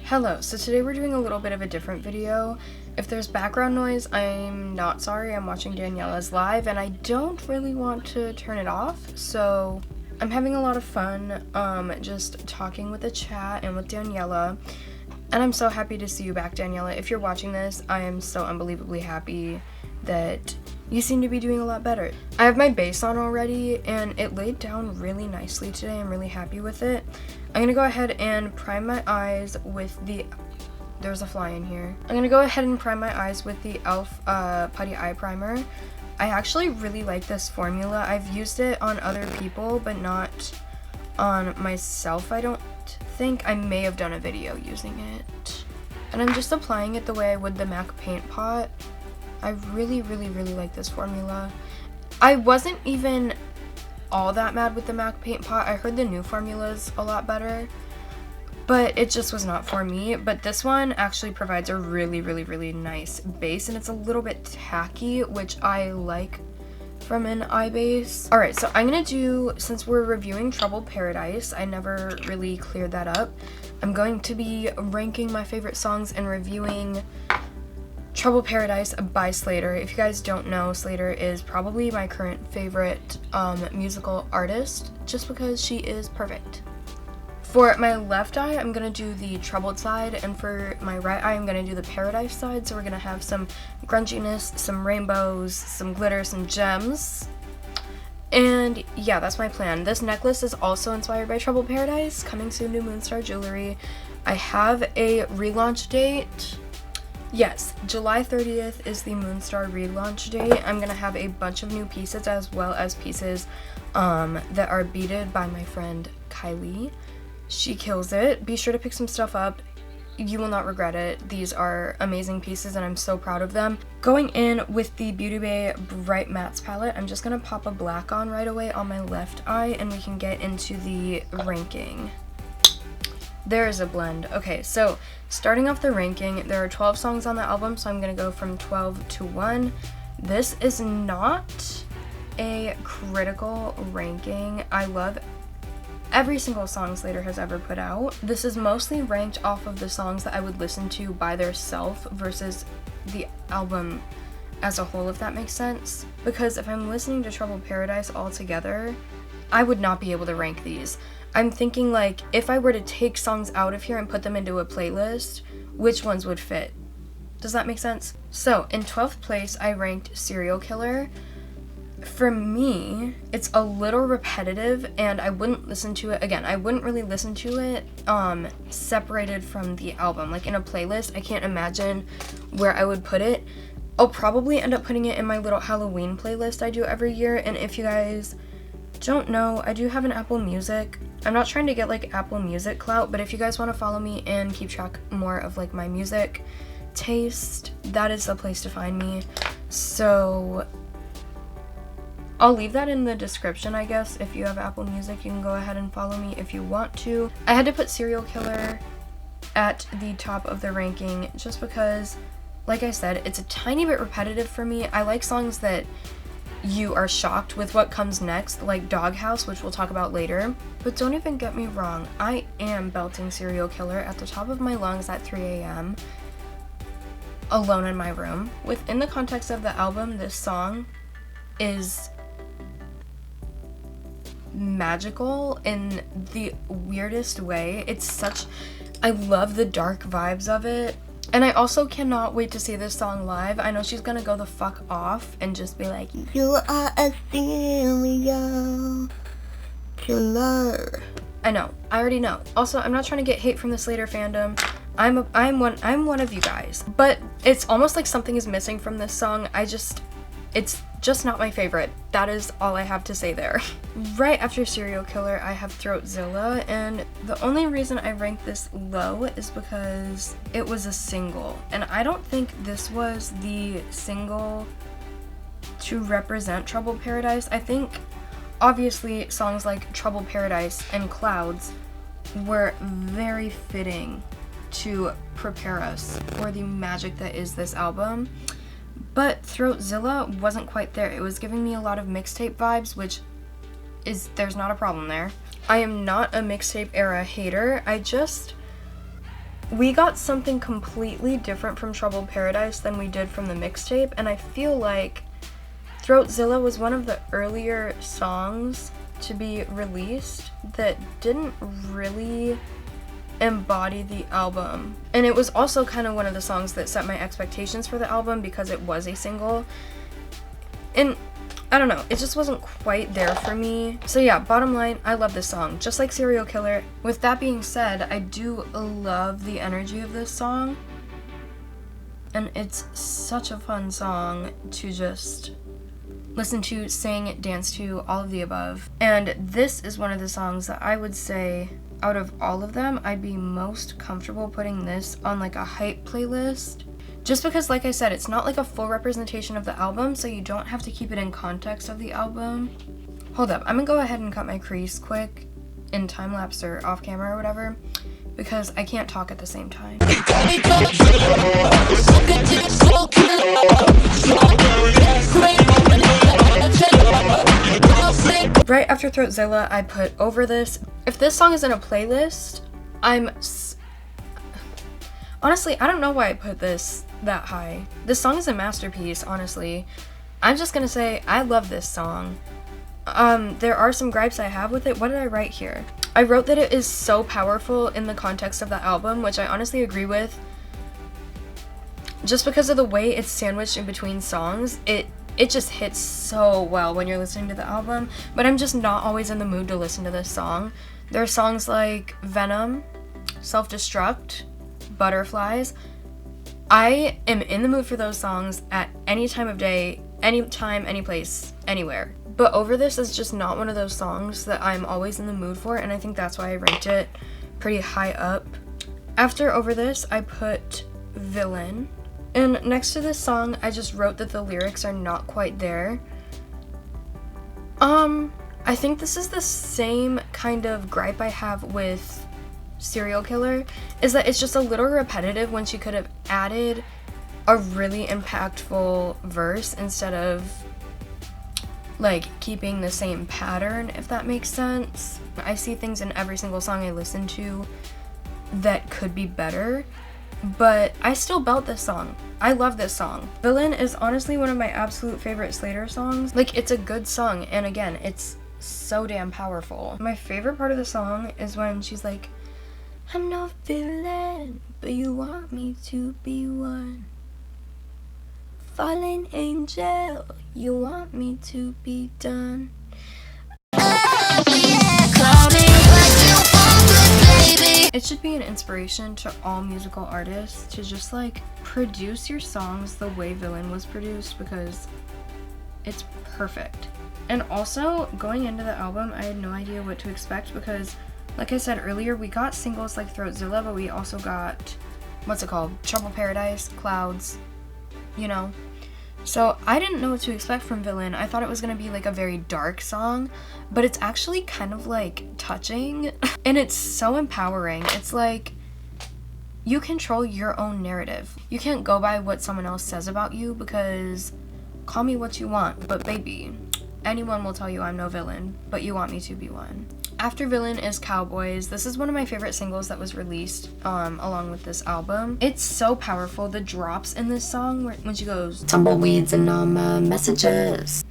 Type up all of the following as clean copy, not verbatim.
Hello, so today we're doing a little bit of a different video. If there's background noise, I'm not sorry. I'm watching Daniela's live and I don't really want to turn it off, so I'm having a lot of fun just talking with the chat and with Daniela, and I'm so happy to see you back, Daniela. If you're watching this, I am so unbelievably happy that you seem to be doing a lot better. I have my bass on already and it laid down really nicely today. I'm really happy with it. I'm gonna go ahead and prime my eyes with the, there's a fly in here. I'm gonna go ahead and prime my eyes with the e.l.f. Putty Eye Primer. I actually really like this formula. I've used it on other people, but not on myself, I don't think. I may have done a video using it. And I'm just applying it the way I would the MAC Paint Pot. I really like this formula. I wasn't even all that mad with the MAC Paint Pot. I heard the new formulas a lot better, but it just was not for me. But this one actually provides a really nice base, and it's a little bit tacky, which I like from an eye base. Alright, so I'm gonna do, since we're reviewing Troubled Paradise, I never really cleared that up, I'm going to be ranking my favorite songs and reviewing Troubled Paradise by Slayyyter. If you guys don't know, Slayyyter is probably my current favorite musical artist, just because she is perfect. For my left eye, I'm gonna do the troubled side, and for my right eye, I'm gonna do the paradise side. So we're gonna have some grunginess, some rainbows, some glitter, some gems. And yeah, that's my plan. This necklace is also inspired by Troubled Paradise, coming soon to Moonstar Jewelry. I have a relaunch date. Yes, July 30th is the Moonstar relaunch date. I'm gonna have a bunch of new pieces, as well as pieces that are beaded by my friend Kylie. She kills it. Be sure to pick some stuff up. You will not regret it. These are amazing pieces and I'm so proud of them. Going in with the Beauty Bay Bright Mattes palette, I'm just gonna pop a black on right away on my left eye and we can get into the ranking. There is a blend. Okay, so starting off the ranking, there are 12 songs on the album, so I'm gonna go from 12 to 1. This is not a critical ranking. I love every single song Slayyyter has ever put out. This is mostly ranked off of the songs that I would listen to by theirself versus the album as a whole, if that makes sense. Because if I'm listening to Troubled Paradise all together, I would not be able to rank these. I'm thinking, like, if I were to take songs out of here and put them into a playlist, which ones would fit? Does that make sense? So, in 12th place, I ranked Serial Killer. For me, it's a little repetitive, and I wouldn't listen to it, again, I wouldn't really listen to it separated from the album. Like, in a playlist, I can't imagine where I would put it. I'll probably end up putting it in my little Halloween playlist I do every year, and if you guys don't know, I do have an Apple Music. I'm not trying to get like Apple Music clout, but if you guys want to follow me and keep track more of like my music taste, that is the place to find me. So I'll leave that in the description, I guess. If you have Apple Music, you can go ahead and follow me if you want to. I had to put Serial Killer at the top of the ranking just because, like I said, it's a tiny bit repetitive for me. I like songs that you are shocked with what comes next, like Doghouse, which we'll talk about later. But don't even get me wrong, I am belting Serial Killer at the top of my lungs at 3 a.m. alone in my room. Within the context of the album, this song is magical in the weirdest way. It's such, I love the dark vibes of it. And I also cannot wait to see this song live. I know she's gonna go the fuck off and just be like, "You are a serial killer." I know. I already know. Also, I'm not trying to get hate from the Slayyyter fandom. I'm one of you guys. But it's almost like something is missing from this song. It's just not my favorite. That is all I have to say there. Right after Serial Killer, I have Throatzilla, and the only reason I ranked this low is because it was a single, and I don't think this was the single to represent Troubled Paradise. I think, obviously, songs like Troubled Paradise and Clouds were very fitting to prepare us for the magic that is this album. But Throatzilla wasn't quite there. It was giving me a lot of mixtape vibes, which there's not a problem there. I am not a mixtape era hater. I just we got something completely different from Troubled Paradise than we did from the mixtape, and I feel like Throatzilla was one of the earlier songs to be released that didn't really embody the album. And it was also kind of one of the songs that set my expectations for the album because it was a single. And I don't know, it just wasn't quite there for me. So yeah, bottom line, I love this song, just like Serial Killer. With that being said, I do love the energy of this song. And it's such a fun song to just listen to, sing, dance to, all of the above. And this is one of the songs that I would say, out of all of them, I'd be most comfortable putting this on like a hype playlist. Just because, like I said, it's not like a full representation of the album, so you don't have to keep it in context of the album. Hold up, I'm gonna go ahead and cut my crease quick in time-lapse or off camera or whatever, because I can't talk at the same time. Right after Throatzilla, I put Over This. If this song is in a playlist, honestly, I don't know why I put this that high. This song is a masterpiece, honestly. I'm just gonna say I love this song. There are some gripes I have with it. What did I write here? I wrote that it is so powerful in the context of the album, which I honestly agree with. Just because of the way it's sandwiched in between songs, it just hits so well when you're listening to the album, but I'm just not always in the mood to listen to this song. There are songs like Venom, Self-Destruct, Butterflies. I am in the mood for those songs at any time of day, any time, any place, anywhere. But Over This is just not one of those songs that I'm always in the mood for, and I think that's why I ranked it pretty high up. After Over This, I put Villain. And next to this song, I just wrote that the lyrics are not quite there. I think this is the same kind of gripe I have with Serial Killer, is that it's just a little repetitive when she could have added a really impactful verse instead of like keeping the same pattern, if that makes sense. I see things in every single song I listen to that could be better, but I still belt this song. I love this song. Villain is honestly one of my absolute favorite Slayyyter songs. Like, it's a good song, and again, it's so damn powerful. My favorite part of the song is when she's like, I'm no villain, but you want me to be one. Fallen angel, you want me to be done. It should be an inspiration to all musical artists to just like produce your songs the way Villain was produced, because it's perfect. And also, going into the album, I had no idea what to expect because, like I said earlier, we got singles like Throatzilla, but we also got, what's it called? Troubled Paradise, Clouds, you know? So I didn't know what to expect from Villain. I thought it was gonna be like a very dark song, but it's actually kind of like touching and it's so empowering. It's like you control your own narrative. You can't go by what someone else says about you, because call me what you want, but baby, anyone will tell you I'm no villain, but you want me to be one. After Villain is Cowboys. This is one of my favorite singles that was released along with this album. It's so powerful. The drops in this song when she goes, tumbleweeds and all my messages.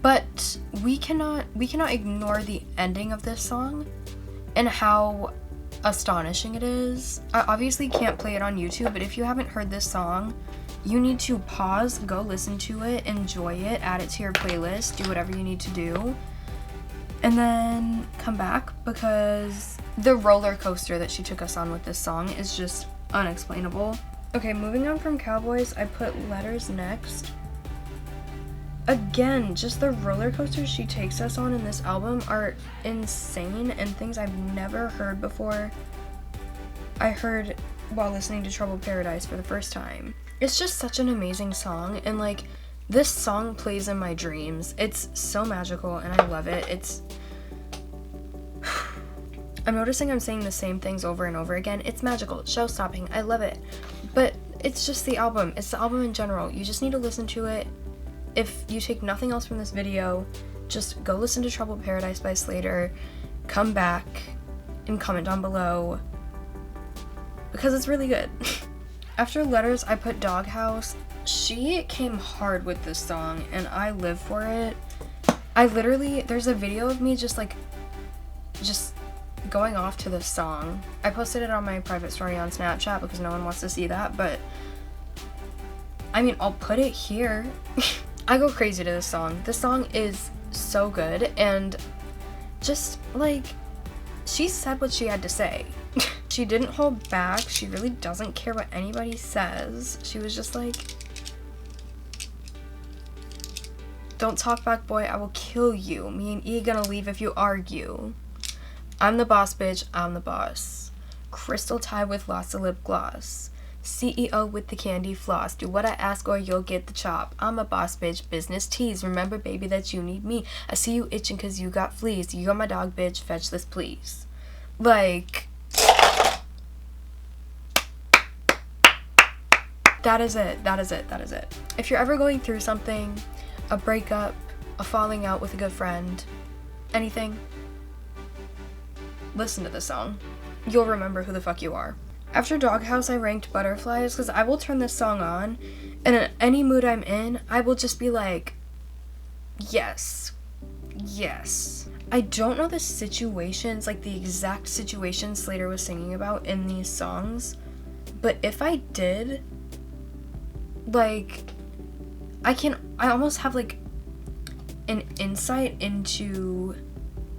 But we cannot ignore the ending of this song and how astonishing it is. I obviously can't play it on YouTube, but if you haven't heard this song, you need to pause, go listen to it, enjoy it, add it to your playlist, do whatever you need to do, and then come back, because the roller coaster that she took us on with this song is just unexplainable. Okay, moving on from Cowboys, I put Letters next. Again, just the roller coasters she takes us on in this album are insane and things I've never heard before. I heard while listening to Troubled Paradise for the first time. It's just such an amazing song, and like, this song plays in my dreams. It's so magical and I love it. I'm noticing I'm saying the same things over and over again. It's magical, it's show-stopping, I love it. But it's just the album. It's the album in general. You just need to listen to it. If you take nothing else from this video, just go listen to Troubled Paradise by Slayyyter, come back and comment down below because it's really good. After Letters, I put Doghouse. She came hard with this song, and I live for it. There's a video of me just going off to this song. I posted it on my private story on Snapchat because no one wants to see that, but I mean, I'll put it here. I go crazy to this song. This song is so good, and just like, she said what she had to say. She didn't hold back. She really doesn't care what anybody says. She was just like, don't talk back, boy, I will kill you. Me and E gonna leave if you argue. I'm the boss, bitch, I'm the boss. Crystal tie with lots of lip gloss. CEO with the candy floss. Do what I ask or you'll get the chop. I'm a boss, bitch, business tease. Remember, baby, that you need me. I see you itching cause you got fleas. You're my dog, bitch, fetch this, please. Like, that is it. If you're ever going through something, a breakup, a falling out with a good friend, anything, listen to this song. You'll remember who the fuck you are. After Doghouse, I ranked Butterflies because I will turn this song on, and in any mood I'm in, I will just be like, yes. I don't know the situations, like the exact situations Slayyyter was singing about in these songs, but if I did, like, I almost have like an insight into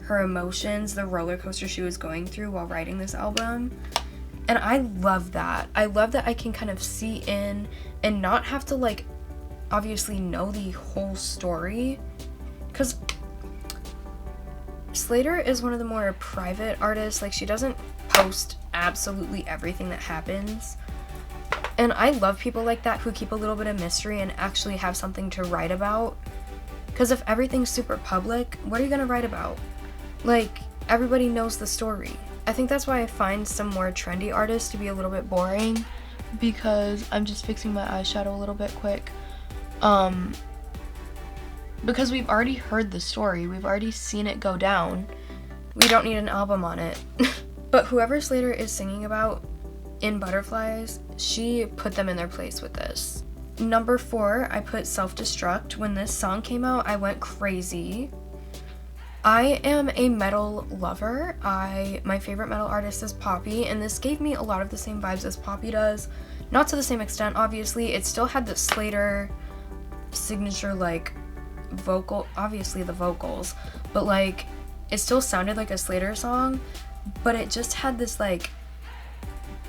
her emotions, the roller coaster she was going through while writing this album. And I love that. I love that I can kind of see in and not have to, like, obviously know the whole story. Because Slayyyter is one of the more private artists. Like, she doesn't post absolutely everything that happens. And I love people like that who keep a little bit of mystery and actually have something to write about. Because if everything's super public, what are you going to write about? Like, everybody knows the story. I think that's why I find some more trendy artists to be a little bit boring, because I'm just fixing my eyeshadow a little bit quick. Because we've already heard the story, we've already seen it go down. We don't need an album on it. But whoever Slayyyter is singing about in Butterflies, she put them in their place with this. Number 4, I put Self-Destruct. When this song came out, I went crazy. I am a metal lover. My favorite metal artist is Poppy, and this gave me a lot of the same vibes as Poppy does. Not to the same extent, obviously. It still had the Slayyyter signature, like, vocal, obviously the vocals, but, like, it still sounded like a Slayyyter song, but it just had this, like,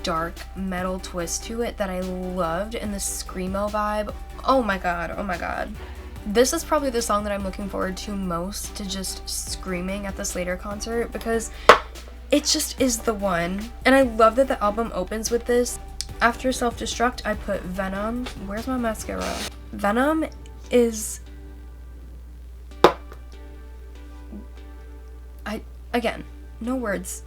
dark metal twist to it that I loved, and the screamo vibe. Oh my god. This is probably the song that I'm looking forward to most, to just screaming at the Slayyyter concert, because it just is the one. And I love that the album opens with this. After Self-Destruct, I put Venom. Where's my mascara? Venom is... Again, no words.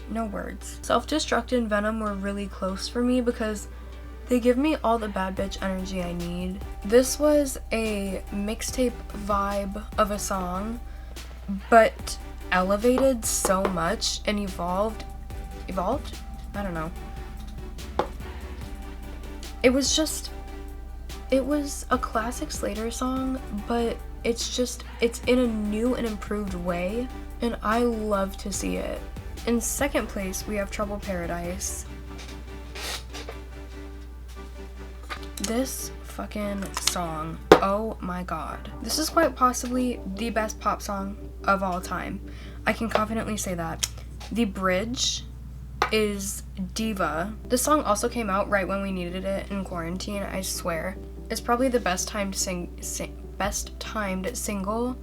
Self-Destruct and Venom were really close for me because they give me all the bad bitch energy I need. This was a mixtape vibe of a song, but elevated so much and evolved? I don't know. It was a classic Slayyyter song, but it's in a new and improved way, and I love to see it. In second place, we have Trouble Paradise. This fucking song, oh my god. This is quite possibly the best pop song of all time. I can confidently say that. The bridge is diva. This song also came out right when we needed it in quarantine, I swear. It's probably the best timed single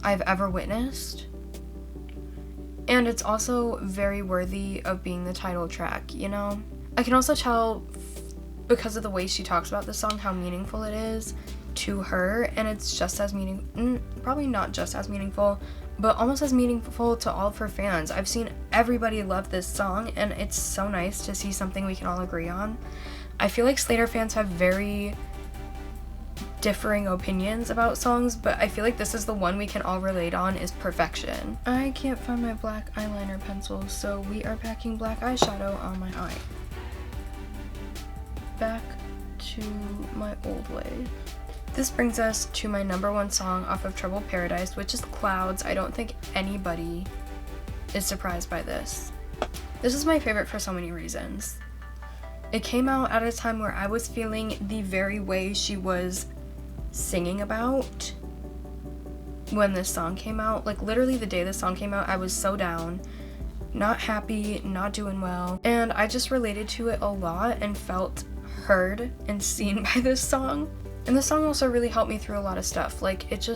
I've ever witnessed. And it's also very worthy of being the title track, you know? I can also tell because of the way she talks about this song how meaningful it is to her, and it's just as probably not just as meaningful, but almost as meaningful to all of her fans. I've seen everybody love this song, and it's so nice to see something we can all agree on. I feel like Slayyyter fans have very differing opinions about songs, but I feel like this is the one we can all relate on, is Perfection. I can't find my black eyeliner pencil, so we are packing black eyeshadow on my eye. to my old way. This brings us to my number one song off of Troubled Paradise, which is Clouds. I don't think anybody is surprised by this. This is my favorite for so many reasons. It came out at a time where I was feeling the very way she was singing about when this song came out. Like literally the day this song came out, I was so down, not happy, not doing well, and I just related to it a lot and felt heard and seen by this song. And this song also really helped me through a lot of stuff. Like it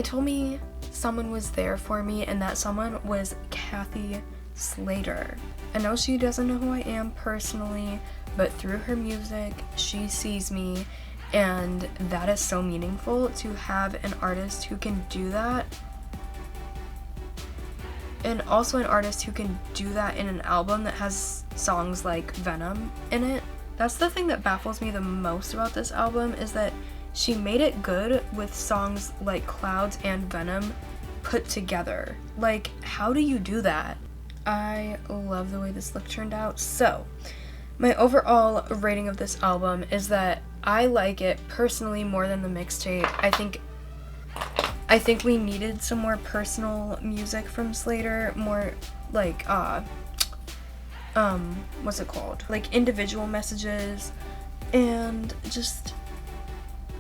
told me someone was there for me, and that someone was Kathy Slayyyter. I know she doesn't know who I am personally, but through her music, she sees me, and that is so meaningful to have an artist who can do that. And also an artist who can do that in an album that has songs like Venom in it. That's the thing that baffles me the most about this album, is that she made it good with songs like Clouds and Venom put together. Like, how do you do that? I love the way this look turned out. So, my overall rating of this album is that I like it personally more than the mixtape. I think we needed some more personal music from Slayyyter, more like what's it called? Like individual messages, and just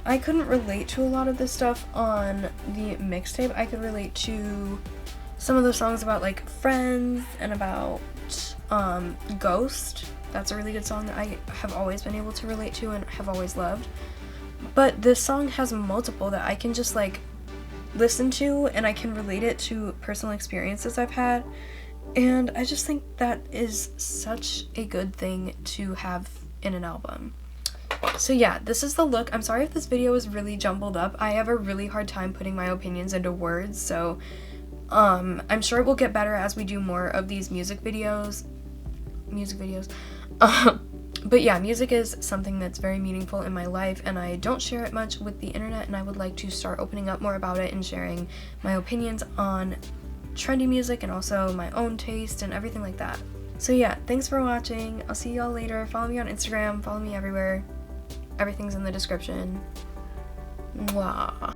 I couldn't relate to a lot of this stuff on the mixtape. I could relate to some of the songs about like friends and about Ghost. That's a really good song that I have always been able to relate to and have always loved. But this song has multiple that I can just like listen to, and I can relate it to personal experiences I've had. And I just think that is such a good thing to have in an album. So yeah, this is the look. I'm sorry if this video is really jumbled up. I have a really hard time putting my opinions into words, so I'm sure it will get better as we do more of these music videos. But yeah, music is something that's very meaningful in my life, and I don't share it much with the internet, and I would like to start opening up more about it and sharing my opinions on trendy music and also my own taste and everything like that. So yeah, thanks for watching. I'll see y'all later. Follow me on Instagram, follow me everywhere. Everything's in the description. Mwah.